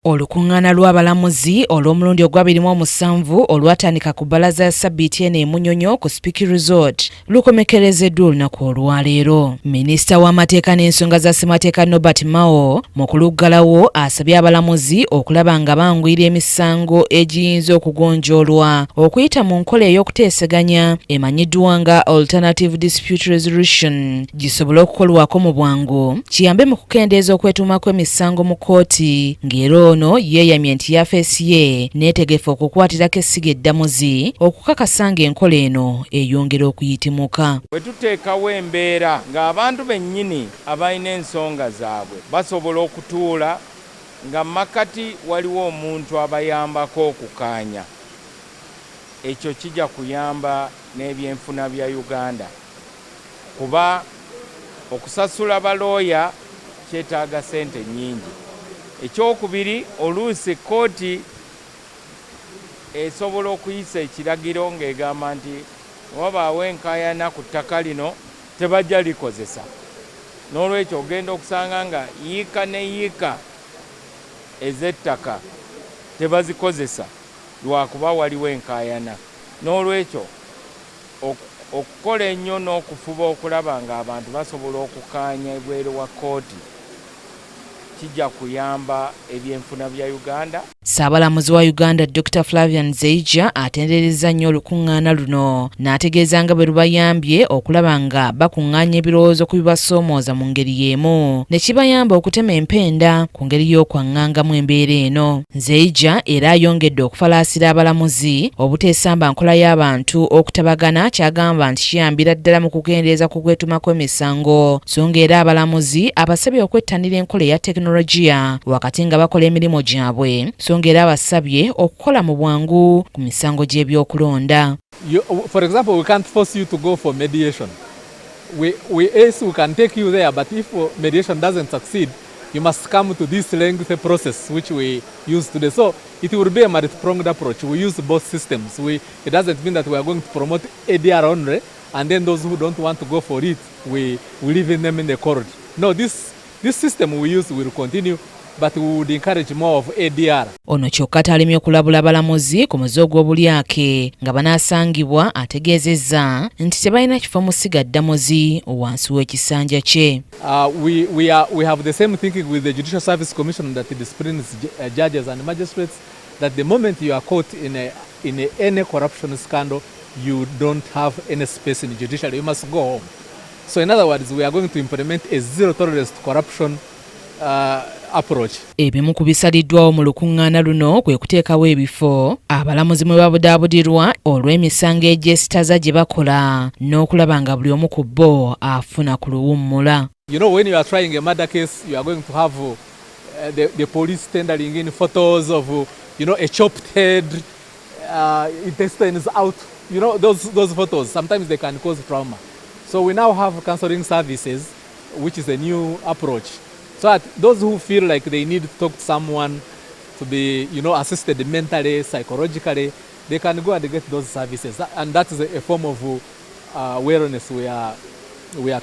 Olukungaana Lw'Abalamuzi olw'omulundi ogwa-27 olwatandika ku bbalaza ya Ssabbiiti eno e Munyonyo ku Spiki Resort lukomekerezeddwa olunaku olwaleero. Minisita w'amateeka n'ensonga za ssemateeka Norbert Mao mu kuluggalawo asabye abalamuzi okulaba nga banguyira emisango egiyinza okugonjoolwa okuyita mu nkola ey'okuteeseganya emanyiddwa nga Alternative Dispute Resolution gisobole okukolwako mu bwangu kiyambe mu kukendeeza okwetuuma kw'emisango mu kkooti ng'era ono yeeyamye nti yafeesi ye neetegefu okukwatirako essiga eddamuzi okukakasa ng'enkola eno eyongera okuyitimuka. Bwe tuteekawo embeera ng'abantu bennyini abalina ensonga zaabwe basobola okutuula nga makati waliwo omuntu abayambako okukaanya, ekyo kijja kuyamba n'ebyenfuna bya Uganda kuba okusasula balooya kyetaaga ssente nnyingi. Ekyokubiri, oluusi kkooti esobola okuyisa ekiragiro ng'egamba nti wabaawo enkaayana ku ttaka lino tebajja likozesa. N'olwekyo ogenda okusanga nga yiika ne yiika ez'ettaka tebazikozesa lwakuba waliwo enkaayana. N'olwekyo okukola ennyo n'okufuba okulaba ng'abantu basobola okukaanya ebweru wa kkooti kijja kuyamba ebyenfuna bya Uganda. Ssaabalamuzi wa Uganda Dr. Flavian Zeija atenderezza nnyo olukungaana luno n'ategeeza nga bwe lubayambye okulaba nga bakuŋŋaanya ebirowoozo ku bibasoomooza mu ngeri y'emu ne kibayamba okutema empenda ku ngeri y'okwaŋŋangamu embeera eno. Zeija era ayongedde okufalaasira abalamuzi obuteesamba nkola y'abantu okutabagana ky'agamba nti kiyambira ddala mu kukendeeza ku kwetuma kw'emisango so ng'era abalamuzi abasabye okwettanira enkola eya tekinologiya wakati nga bakola emirimu gyabwe ng'era abasabye okukola mu bwangu ku misango gy'ebyokulonda. For example, we can't force you to go for mediation. We can take you there, but if mediation doesn't succeed, you must come to this lengthy process which we use today. So it will be a multi-pronged approach. We use both systems. It doesn't mean that we are going to promote ADR only, and then those who don't want to go for it, we leave them in the court. No, this system we use will continue. But we would encourage more of ADR. Ono kyokka talimye okulabula abalamuzi ku muze ogw'obulyake nga banaasangibwa ategeezezza nti tebalina kifo mu ssiga ddamuzi wansi w'ekisanja kye. We have the same thinking with the Judicial Service Commission that disciplines judges and magistrates, that the moment you are caught in any corruption scandal, you don't have any space in the judiciary. You must go home. So in other words, we are going to implement a zero tolerance to corruption approach. Ebimu ku bisaliddwawo mu lukungaana luno kwe kuteekawo ebifo abalamuzi mwe babudaabudirwa olw'emisango egyesitaza gye bakola n'okulaba nga buli omu ku bo afuna ku luwummula. You know, when you are trying a murder case, you are going to have the police tendering in photos of a chopped head, intestines out. You know, those photos, sometimes they can cause trauma. So we now have counseling services, which is a new approach. So that those who feel like they need to talk to someone to be, assisted mentally, psychologically, they can go and get those services. And that is a form of awareness we are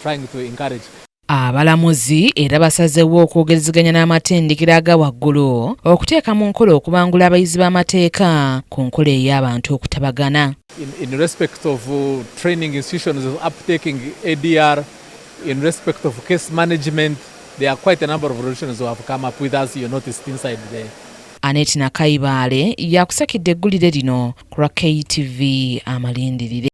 trying to encourage. Abalamuzi era basazeewo okwogerezeganya n'amatendekero aga waggulu okuteeka mu nkola okubangula abayizi b'amateeka ku nkola ey'abantu okutabagana. In respect of training institutions of uptaking ADR, in respect of case management, there are quite a number of resolutions who have come up with us, you noticed inside there. Annette Nakaibaale yakusakidde eggulire lino ku KTV Amalindilire.